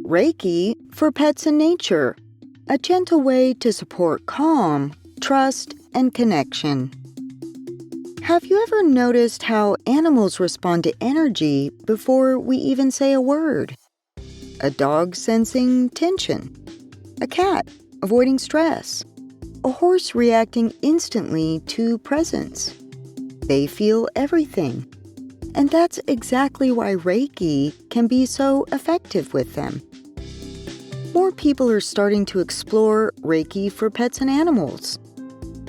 Reiki for pets and nature, a gentle way to support calm, trust, and connection. Have you ever noticed how animals respond to energy before we even say a word? A dog sensing tension, a cat avoiding stress, a horse reacting instantly to presence. They feel everything. And that's exactly why Reiki can be so effective with them. More people are starting to explore Reiki for pets and animals,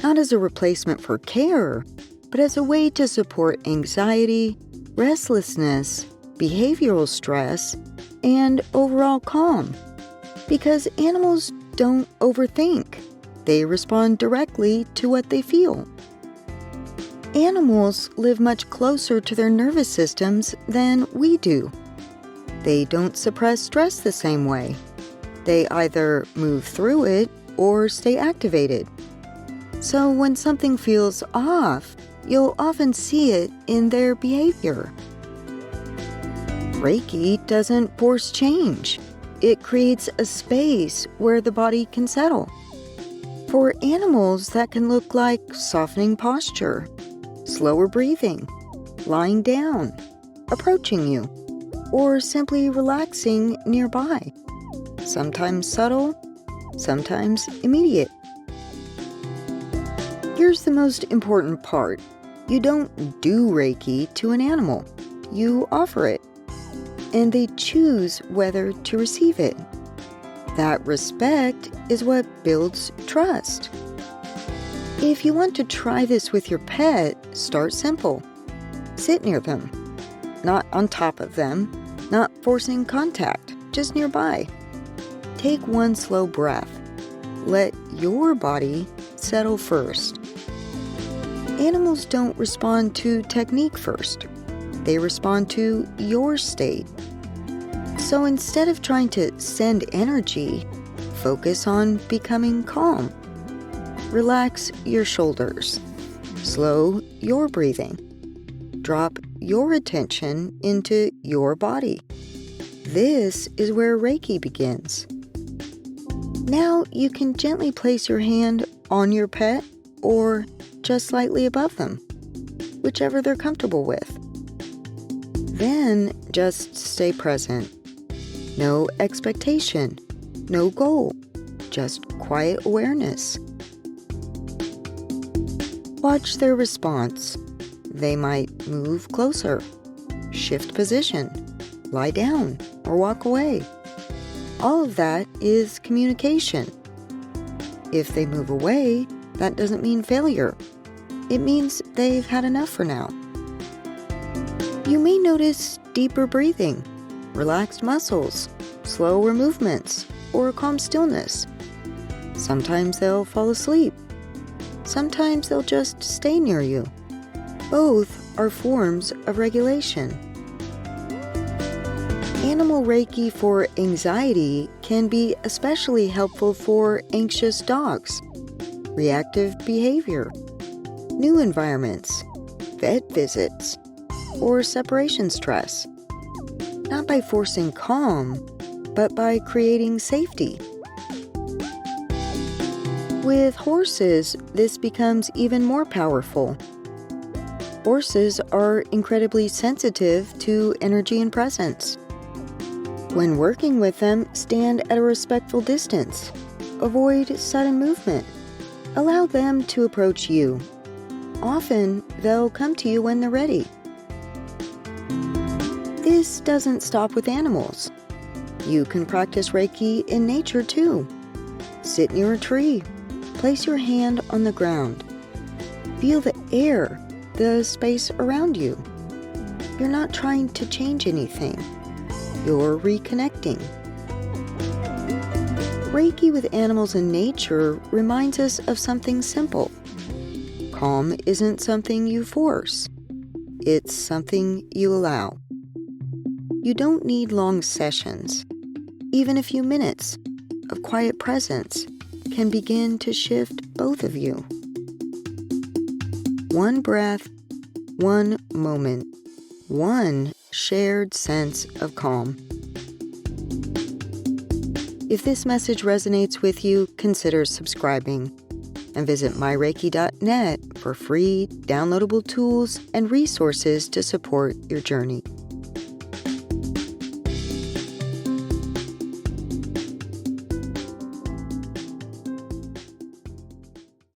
not as a replacement for care, but as a way to support anxiety, restlessness, behavioral stress, and overall calm. Because animals don't overthink. They respond directly to what they feel. Animals live much closer to their nervous systems than we do. They don't suppress stress the same way. They either move through it or stay activated. So when something feels off, you'll often see it in their behavior. Reiki doesn't force change. It creates a space where the body can settle. For animals, that can look like softening posture, slower breathing, lying down, approaching you, or simply relaxing nearby. Sometimes subtle, sometimes immediate. Here's the most important part. You don't do Reiki to an animal. You offer it, and they choose whether to receive it. That respect is what builds trust. If you want to try this with your pet, start simple. Sit near them, not on top of them, not forcing contact, just nearby. Take one slow breath. Let your body settle first. Animals don't respond to technique first. They respond to your state. So instead of trying to send energy, focus on becoming calm. Relax your shoulders. Slow your breathing. Drop your attention into your body. This is where Reiki begins. Now you can gently place your hand on your pet or just slightly above them, whichever they're comfortable with. Then just stay present. No expectation, no goal, just quiet awareness. Watch their response. They might move closer, shift position, lie down, or walk away. All of that is communication. If they move away, that doesn't mean failure. It means they've had enough for now. You may notice deeper breathing, relaxed muscles, slower movements, or calm stillness. Sometimes they'll fall asleep. Sometimes they'll just stay near you. Both are forms of regulation. Animal Reiki for anxiety can be especially helpful for anxious dogs, reactive behavior, new environments, vet visits, or separation stress. Not by forcing calm, but by creating safety. With horses, this becomes even more powerful. Horses are incredibly sensitive to energy and presence. When working with them, stand at a respectful distance. Avoid sudden movement. Allow them to approach you. Often, they'll come to you when they're ready. This doesn't stop with animals. You can practice Reiki in nature too. Sit near a tree. Place your hand on the ground. Feel the air, the space around you. You're not trying to change anything. You're reconnecting. Reiki with animals in nature reminds us of something simple. Calm isn't something you force. It's something you allow. You don't need long sessions. Even a few minutes of quiet presence can begin to shift both of you. One breath, one moment, one shared sense of calm. If this message resonates with you, consider subscribing. And visit myreiki.net for free, downloadable tools and resources to support your journey.